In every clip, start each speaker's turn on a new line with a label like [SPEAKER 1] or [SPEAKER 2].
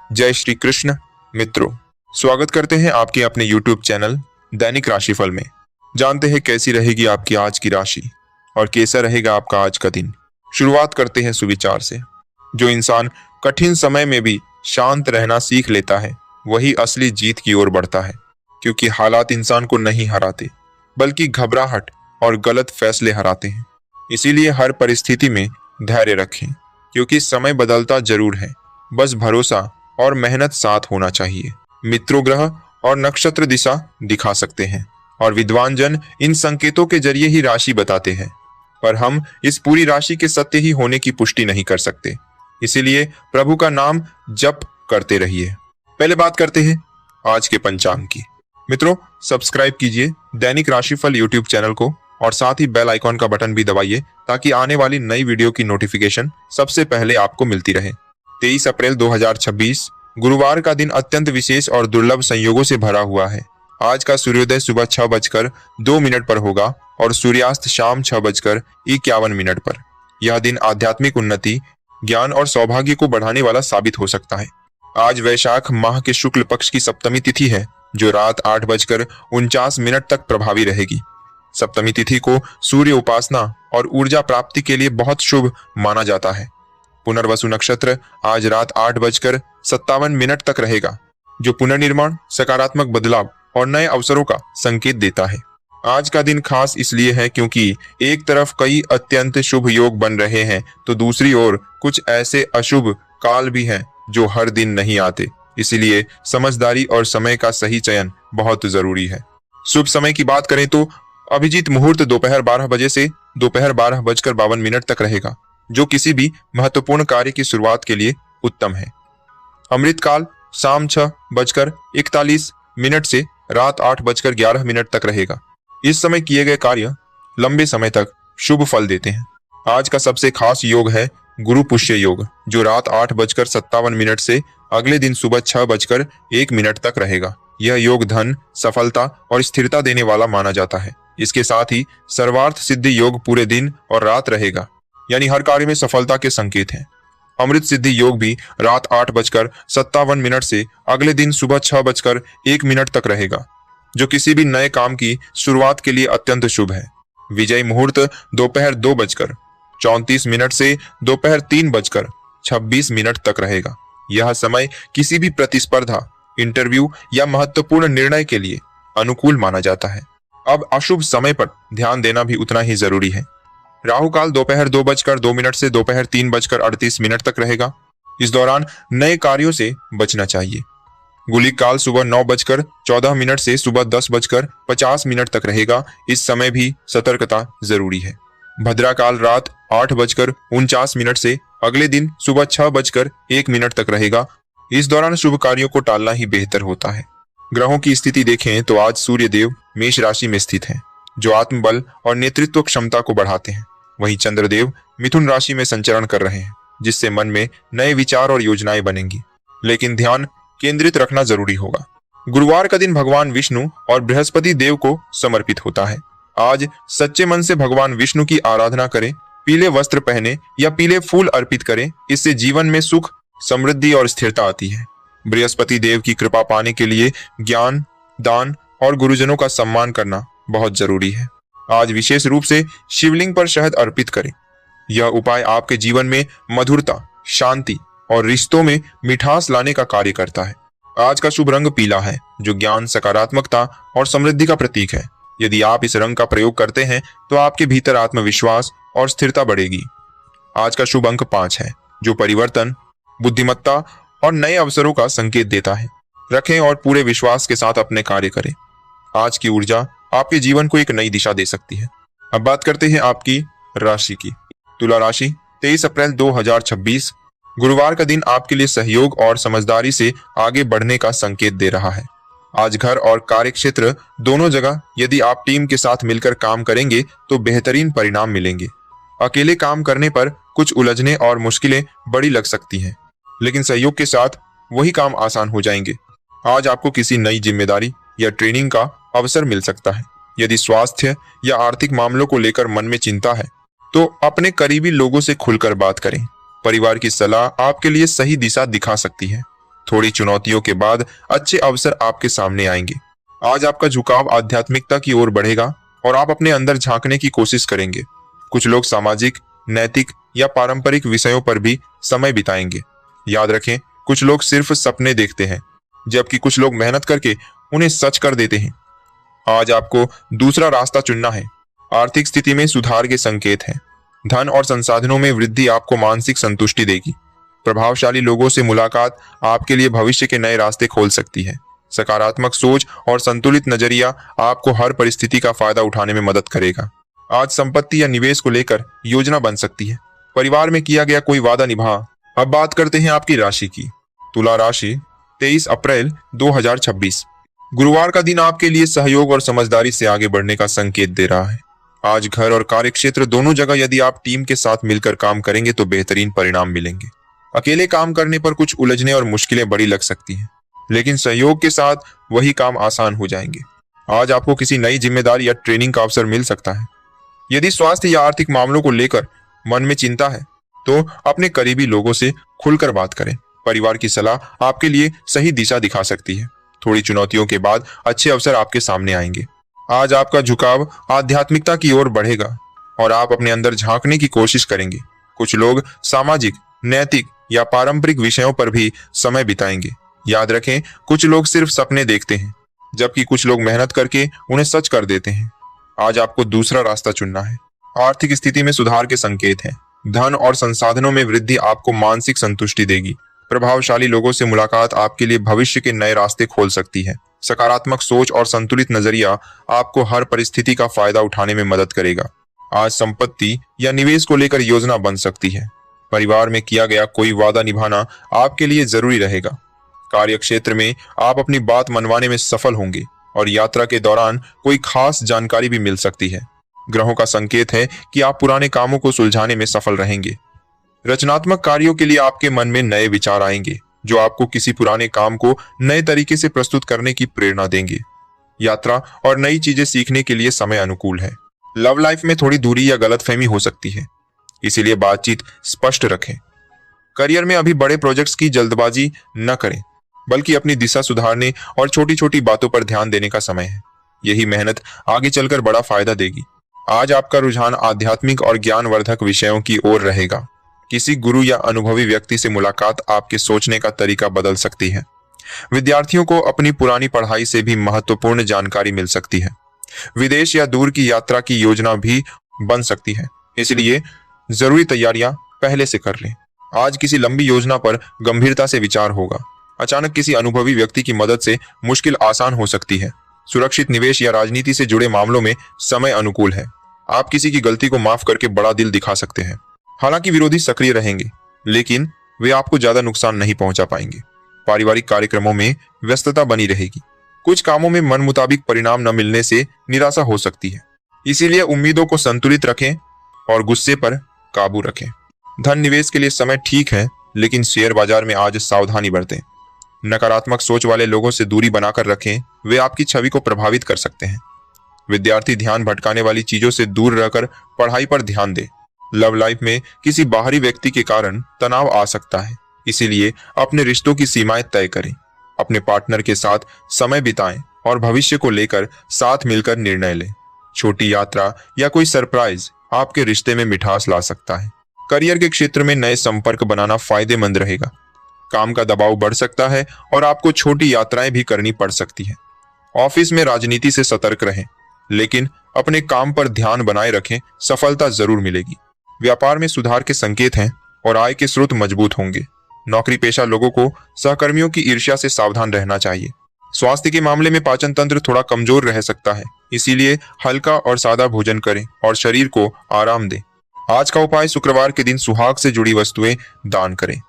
[SPEAKER 1] जय श्री कृष्ण। मित्रों, स्वागत करते हैं आपके अपने YouTube चैनल दैनिक राशिफल में। जानते हैं कैसी रहेगी आपकी आज की राशि और कैसा रहेगा आपका आज का दिन। शुरुआत करते हैं सुविचार से। जो इंसान कठिन समय में भी शांत रहना सीख लेता है वही असली जीत की ओर बढ़ता है, क्योंकि हालात इंसान को नहीं हराते बल्कि घबराहट और गलत फैसले हराते हैं। इसीलिए हर परिस्थिति में धैर्य रखें, क्योंकि समय बदलता जरूर है, बस भरोसा और मेहनत साथ होना चाहिए। मित्रों ग्रह और नक्षत्र दिशा दिखा सकते हैं और विद्वान जन इन संकेतों के जरिए ही राशि बताते हैं, पर हम इस पूरी राशि के सत्य ही होने की पुष्टि नहीं कर सकते। इसीलिए प्रभु का नाम जप करते रहिए। पहले बात करते हैं आज के पंचांग की। मित्रों, सब्सक्राइब कीजिए दैनिक राशिफल यूट्यूब चैनल को और साथ ही बेल आइकॉन का बटन भी दबाइए ताकि आने वाली नई वीडियो की नोटिफिकेशन सबसे पहले आपको मिलती रहे। 23 अप्रैल 2026 गुरुवार का दिन अत्यंत विशेष और दुर्लभ संयोगों से भरा हुआ है। आज का सूर्योदय सुबह 6:02 पर होगा और सूर्यास्त शाम 6:51 पर। यह दिन आध्यात्मिक उन्नति, ज्ञान और सौभाग्य को बढ़ाने वाला साबित हो सकता है। आज वैशाख माह के शुक्ल पक्ष की सप्तमी तिथि है, जो रात 8:49 तक प्रभावी रहेगी। सप्तमी तिथि को सूर्य उपासना और ऊर्जा प्राप्ति के लिए बहुत शुभ माना जाता है। पुनर्वसु नक्षत्र आज रात 8:57 तक रहेगा, जो पुनर्निर्माण, सकारात्मक बदलाव और नए अवसरों का संकेत देता है। आज का दिन खास इसलिए है क्योंकि एक तरफ कई अत्यंत शुभ योग बन रहे हैं तो दूसरी ओर कुछ ऐसे अशुभ काल भी हैं जो हर दिन नहीं आते। इसीलिए समझदारी और समय का सही चयन बहुत जरूरी है। शुभ समय की बात करें तो अभिजीत मुहूर्त दोपहर 12 बजे से दोपहर 12:52 तक रहेगा, जो किसी भी महत्वपूर्ण कार्य की शुरुआत के लिए उत्तम है। अमृत काल शाम 6:41 से रात 8:11 तक रहेगा। इस समय किए गए कार्य लंबे समय तक शुभ फल देते हैं। आज का सबसे खास योग है गुरु पुष्य योग, जो रात 8:57 से अगले दिन सुबह 6:01 तक रहेगा। यह योग धन, सफलता और स्थिरता देने वाला माना जाता है। इसके साथ ही सर्वार्थ सिद्धि योग पूरे दिन और रात रहेगा, यानी हर कार्य में सफलता के संकेत हैं। अमृत सिद्धि योग भी रात 8:57 से अगले दिन सुबह 6:01 तक रहेगा, जो किसी भी नए काम की शुरुआत के लिए अत्यंत शुभ है। विजय मुहूर्त दोपहर 2:34 से दोपहर 3:26 तक रहेगा। यह समय किसी भी प्रतिस्पर्धा, इंटरव्यू या महत्वपूर्ण निर्णय के लिए अनुकूल माना जाता है। अब अशुभ समय पर ध्यान देना भी उतना ही जरूरी है। राहु काल दोपहर 2:02 से दोपहर 3:38 तक रहेगा। इस दौरान नए कार्यों से बचना चाहिए। गुलिक काल सुबह 9:14 से सुबह 10:50 तक रहेगा। इस समय भी सतर्कता जरूरी है। भद्रा काल रात 8:49 से अगले दिन सुबह 6:01 तक रहेगा। इस दौरान शुभ कार्यों को टालना ही बेहतर होता है। ग्रहों की स्थिति देखें तो आज सूर्य देव मेष राशि में स्थित हैं, जो आत्मबल और नेतृत्व क्षमता को बढ़ाते हैं। वहीं चंद्रदेव मिथुन राशि में संचरण कर रहे हैं, जिससे मन में नए विचार और योजनाएं बनेंगी, लेकिन ध्यान केंद्रित रखना जरूरी होगा। गुरुवार का दिन भगवान विष्णु और बृहस्पति देव को समर्पित होता है। आज सच्चे मन से भगवान विष्णु की आराधना करें, पीले वस्त्र पहने या पीले फूल अर्पित करें। इससे जीवन में सुख, समृद्धि और स्थिरता आती है। बृहस्पति देव की कृपा पाने के लिए ज्ञान, दान और गुरुजनों का सम्मान करना बहुत जरूरी है। आज विशेष रूप से शिवलिंग पर शहद अर्पित करें। यह उपाय आपके जीवन में मधुरता, शांति और रिश्तों में मिठास लाने का कार्य करता है। आज का शुभ रंग पीला है, जो ज्ञान, सकारात्मकता और समृद्धि का प्रतीक है। यदि आप इस रंग का प्रयोग करते हैं तो आपके भीतर आत्मविश्वास और स्थिरता बढ़ेगी। आज का शुभ अंक 5 है, जो परिवर्तन, बुद्धिमत्ता और नए अवसरों का संकेत देता है। रखें और पूरे विश्वास के साथ अपने कार्य करें। आज की ऊर्जा आपके जीवन को एक नई दिशा दे सकती है। अब बात करते हैं आपकी राशि की। तुला राशि 23 अप्रैल 2026 गुरुवार का दिन आपके लिए सहयोग और समझदारी से आगे बढ़ने का संकेत दे रहा है। आज घर और कार्य क्षेत्र दोनों जगह यदि आप टीम के साथ मिलकर काम करेंगे तो बेहतरीन परिणाम मिलेंगे। अकेले काम करने पर कुछ उलझने और मुश्किलें बड़ी लग सकती हैं, लेकिन सहयोग के साथ वही काम आसान हो जाएंगे। आज आपको किसी नई जिम्मेदारी या ट्रेनिंग का अवसर मिल सकता है। यदि स्वास्थ्य या आर्थिक मामलों को लेकर मन में चिंता है तो अपने करीबी लोगों से खुलकर बात करें। परिवार की सलाह आपके लिए सही दिशा दिखा सकती है। थोड़ी चुनौतियों के बाद अच्छे अवसर आपके सामने आएंगे। आज आपका झुकाव आध्यात्मिकता की ओर बढ़ेगा और आप अपने अंदर झांकने की कोशिश करेंगे। कुछ लोग सामाजिक, नैतिक या पारंपरिक विषयों पर भी समय बिताएंगे। याद रखें, कुछ लोग सिर्फ सपने देखते हैं, जबकि कुछ लोग मेहनत करके उन्हें सच कर देते हैं। आज आपको दूसरा रास्ता चुनना है। आर्थिक स्थिति में सुधार के संकेत हैं। धन और संसाधनों में वृद्धि आपको मानसिक संतुष्टि देगी। प्रभावशाली लोगों से मुलाकात आपके लिए भविष्य के नए रास्ते खोल सकती है। सकारात्मक सोच और संतुलित नजरिया आपको हर परिस्थिति का फायदा उठाने में मदद करेगा। आज संपत्ति या निवेश को लेकर योजना बन सकती है। परिवार में किया गया कोई वादा निभा। अब बात करते हैं आपकी राशि की। तुला राशि 23 अप्रैल 2026। गुरुवार का दिन आपके लिए सहयोग और समझदारी से आगे बढ़ने का संकेत दे रहा है। आज घर और कार्य क्षेत्र दोनों जगह यदि आप टीम के साथ मिलकर काम करेंगे तो बेहतरीन परिणाम मिलेंगे। अकेले काम करने पर कुछ उलझने और मुश्किलें बड़ी लग सकती हैं, लेकिन सहयोग के साथ वही काम आसान हो जाएंगे। आज आपको किसी नई जिम्मेदारी या ट्रेनिंग का अवसर मिल सकता है। यदि स्वास्थ्य या आर्थिक मामलों को लेकर मन में चिंता है तो अपने करीबी लोगों से खुलकर बात करें। परिवार की सलाह आपके लिए सही दिशा दिखा सकती है। थोड़ी चुनौतियों के बाद अच्छे अवसर आपके सामने आएंगे। आज आपका झुकाव आध्यात्मिकता की ओर बढ़ेगा और आप अपने अंदर झांकने की कोशिश करेंगे। कुछ लोग सामाजिक, नैतिक या पारंपरिक विषयों पर भी समय बिताएंगे। याद रखें, कुछ लोग सिर्फ सपने देखते हैं, जबकि कुछ लोग मेहनत करके उन्हें सच कर देते हैं। आज आपको दूसरा रास्ता चुनना है। आर्थिक स्थिति में सुधार के संकेत हैं। धन और संसाधनों में वृद्धि आपको मानसिक संतुष्टि देगी। प्रभावशाली लोगों से मुलाकात आपके लिए भविष्य के नए रास्ते खोल सकती है। सकारात्मक सोच और संतुलित नजरिया आपको हर परिस्थिति का फायदा उठाने में मदद करेगा। आज संपत्ति या निवेश को लेकर योजना बन सकती है। परिवार में किया गया कोई वादा निभाना आपके लिए जरूरी रहेगा। कार्य क्षेत्र में आप अपनी बात मनवाने में सफल होंगे और यात्रा के दौरान कोई खास जानकारी भी मिल सकती है। ग्रहों का संकेत है कि आप पुराने कामों को सुलझाने में सफल रहेंगे। रचनात्मक कार्यों के लिए आपके मन में नए विचार आएंगे, जो आपको किसी पुराने काम को नए तरीके से प्रस्तुत करने की प्रेरणा देंगे। यात्रा और नई चीजें सीखने के लिए समय अनुकूल है। लव लाइफ में थोड़ी दूरी या गलतफहमी हो सकती है, इसीलिए बातचीत स्पष्ट रखें। करियर में अभी बड़े प्रोजेक्ट्स की जल्दबाजी न करें, बल्कि अपनी दिशा सुधारने और छोटी छोटी बातों पर ध्यान देने का समय है। यही मेहनत आगे चलकर बड़ा फायदा देगी। आज आपका रुझान आध्यात्मिक और ज्ञानवर्धक विषयों की ओर रहेगा। किसी गुरु या अनुभवी व्यक्ति से मुलाकात आपके सोचने का तरीका बदल सकती है। विद्यार्थियों को अपनी पुरानी पढ़ाई से भी महत्वपूर्ण जानकारी मिल सकती है। विदेश या दूर की यात्रा की योजना भी बन सकती है, इसलिए जरूरी तैयारियां पहले से कर लें। आज किसी लंबी योजना पर गंभीरता से विचार होगा। अचानक किसी अनुभवी व्यक्ति की मदद से मुश्किल आसान हो सकती है। सुरक्षित निवेश या राजनीति से जुड़े मामलों में समय अनुकूल है। आप किसी की गलती को माफ करके बड़ा दिल दिखा सकते हैं। हालांकि विरोधी सक्रिय रहेंगे, लेकिन वे आपको ज्यादा नुकसान नहीं पहुंचा पाएंगे। पारिवारिक कार्यक्रमों में व्यस्तता बनी रहेगी। कुछ कामों में मन मुताबिक परिणाम न मिलने से निराशा हो सकती है, इसीलिए उम्मीदों को संतुलित रखें और गुस्से पर काबू रखें। धन निवेश के लिए समय ठीक है, लेकिन शेयर बाजार में आज सावधानी बरतें। नकारात्मक सोच वाले लोगों से दूरी बनाकर रखें, वे आपकी छवि को प्रभावित कर सकते हैं। विद्यार्थी ध्यान भटकाने वाली चीजों से दूर रहकर पढ़ाई पर ध्यान दें। लव लाइफ में किसी बाहरी व्यक्ति के कारण तनाव आ सकता है, इसीलिए अपने रिश्तों की सीमाएं तय करें। अपने पार्टनर के साथ समय बिताएं और भविष्य को लेकर साथ मिलकर निर्णय लें। छोटी यात्रा या कोई सरप्राइज आपके रिश्ते में मिठास ला सकता है। करियर के क्षेत्र में नए संपर्क बनाना फायदेमंद रहेगा। काम का दबाव बढ़ सकता है और आपको छोटी यात्राएं भी करनी पड़ सकती है। ऑफिस में राजनीति से सतर्क रहें, लेकिन अपने काम पर ध्यान बनाए रखें, सफलता जरूर मिलेगी। व्यापार में सुधार के संकेत हैं और आय के स्रोत मजबूत होंगे। नौकरी पेशा लोगों को सहकर्मियों की ईर्ष्या से सावधान रहना चाहिए। स्वास्थ्य के मामले में पाचन तंत्र थोड़ा कमजोर रह सकता है, इसीलिए हल्का और सादा भोजन करें और शरीर को आराम दें। आज का उपाय, शुक्रवार के दिन सुहाग से जुड़ी वस्तुएं दान करें।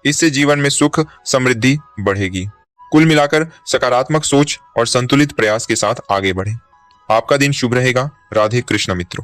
[SPEAKER 1] इससे जीवन में सुख समृद्धि बढ़ेगी। कुल मिलाकर सकारात्मक सोच और संतुलित प्रयास के साथ आगे बढ़ें। आपका दिन शुभ रहेगा। राधे कृष्ण मित्रों।